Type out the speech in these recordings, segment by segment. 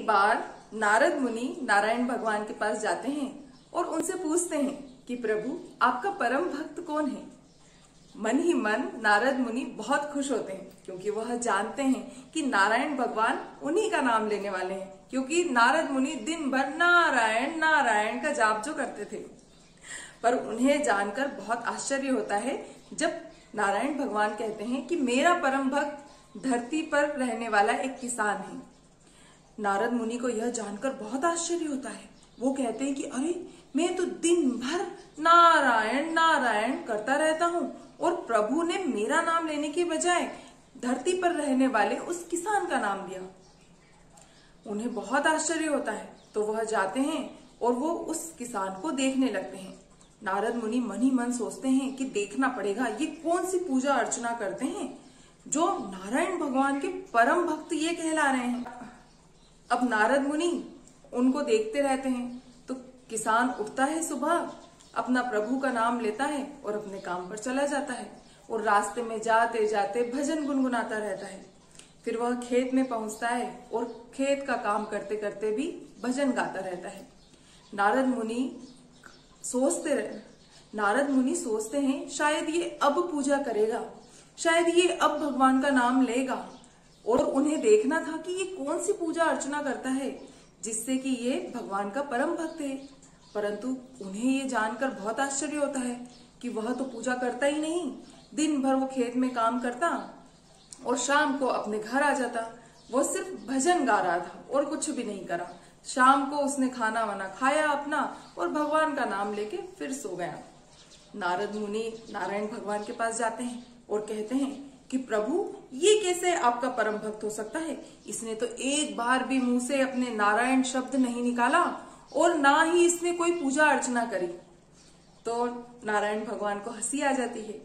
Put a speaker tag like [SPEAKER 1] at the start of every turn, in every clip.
[SPEAKER 1] बार नारद मुनि नारायण भगवान के पास जाते हैं और उनसे पूछते हैं कि प्रभु आपका परम भक्त कौन है। मन ही मन नारद मुनि बहुत खुश होते हैं क्योंकि वह जानते हैं कि नारायण भगवान उन्हीं का नाम लेने वाले हैं, क्योंकि नारद मुनि दिन भर नारायण नारायण का जाप जो करते थे। पर उन्हें जानकर बहुत आश्चर्य होता है जब नारायण भगवान कहते हैं कि मेरा परम भक्त धरती पर रहने वाला एक किसान है। नारद मुनि को यह जानकर बहुत आश्चर्य होता है। वो कहते हैं कि अरे मैं तो दिन भर नारायण नारायण करता रहता हूँ और प्रभु ने मेरा नाम लेने के बजाय धरती पर रहने वाले उस किसान का नाम लिया। उन्हें बहुत आश्चर्य होता है तो वह जाते हैं और वो उस किसान को देखने लगते हैं। नारद मुनि मन ही मन सोचते हैं कि देखना पड़ेगा ये कौन सी पूजा अर्चना करते हैं जो नारायण भगवान के परम भक्त ये कहला रहे हैं। अब नारद मुनि उनको देखते रहते हैं तो किसान उठता है, सुबह अपना प्रभु का नाम लेता है और अपने काम पर चला जाता है और रास्ते में जाते जाते भजन गुनगुनाता रहता है। फिर वह खेत में पहुंचता है और खेत का काम करते करते भी भजन गाता रहता है। नारद मुनि सोचते हैं शायद ये अब पूजा करेगा, शायद ये अब भगवान का नाम लेगा। और उन्हें देखना था कि ये कौन सी पूजा अर्चना करता है जिससे कि ये भगवान का परम भक्त है। परंतु उन्हें ये जानकर बहुत आश्चर्य होता है कि वह तो पूजा करता ही नहीं। दिन भर वो खेत में काम करता और शाम को अपने घर आ जाता। वो सिर्फ भजन गा रहा था और कुछ भी नहीं करा। शाम को उसने खाना वाना खाया अपना और भगवान का नाम लेके फिर सो गया। नारद मुनि नारायण भगवान के पास जाते हैं और कहते हैं कि प्रभु ये कैसे आपका परम भक्त हो सकता है। इसने तो एक बार भी मुंह से अपने नारायण शब्द नहीं निकाला और ना ही इसने कोई पूजा अर्चना करी। तो नारायण भगवान को हंसी आ जाती है।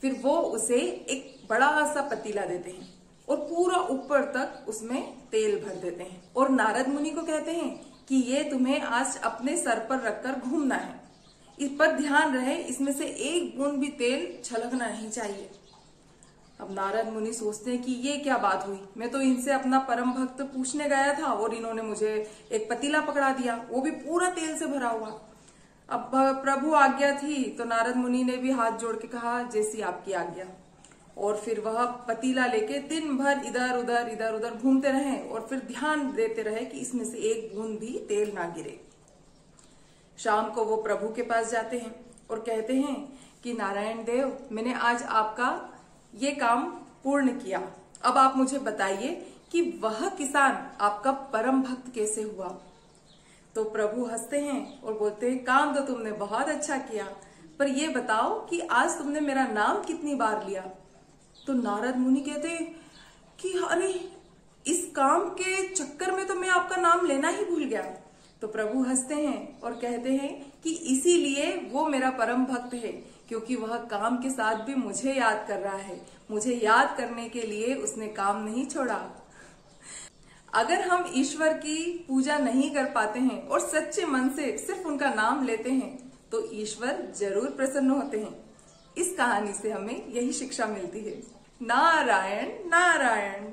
[SPEAKER 1] फिर वो उसे एक बड़ा सा पतीला देते हैं और पूरा ऊपर तक उसमें तेल भर देते हैं और नारद मुनि को कहते हैं कि ये तुम्हें आज अपने सर पर रखकर घूमना है। इस पर ध्यान रहे, इसमें से एक बूंद भी तेल छलकना नहीं चाहिए। अब नारद मुनि सोचते हैं कि ये क्या बात हुई, मैं तो इनसे अपना परम भक्त पूछने गया था और इन्होंने मुझे एक पतीला पकड़ा दिया, वो भी पूरा तेल से भरा हुआ। अब प्रभु आज्ञा थी तो नारद मुनि ने भी हाथ जोड़ के कहा जैसी आपकी आज्ञा। और फिर वह पतीला लेके दिन भर इधर उधर घूमते रहे और फिर ध्यान देते रहे कि इसमें से एक बूंद भी तेल ना गिरे। शाम को वो प्रभु के पास जाते हैं और कहते हैं कि नारायण देव, मैंने आज आपका ये काम पूर्ण किया। अब आप मुझे बताइए कि वह किसान आपका परम भक्त कैसे हुआ। तो प्रभु हंसते हैं और बोलते हैं काम तो तुमने बहुत अच्छा किया, पर ये बताओ कि आज तुमने मेरा नाम कितनी बार लिया। तो नारद मुनि कहते हैं कि अरे इस काम के चक्कर में तो मैं आपका नाम लेना ही भूल गया। तो प्रभु हंसते हैं और कहते हैं कि इसीलिए वो मेरा परम भक्त है, क्योंकि वह काम के साथ भी मुझे याद कर रहा है। मुझे याद करने के लिए उसने काम नहीं छोड़ा। अगर हम ईश्वर की पूजा नहीं कर पाते हैं और सच्चे मन से सिर्फ उनका नाम लेते हैं तो ईश्वर जरूर प्रसन्न होते हैं। इस कहानी से हमें यही शिक्षा मिलती है। नारायण नारायण।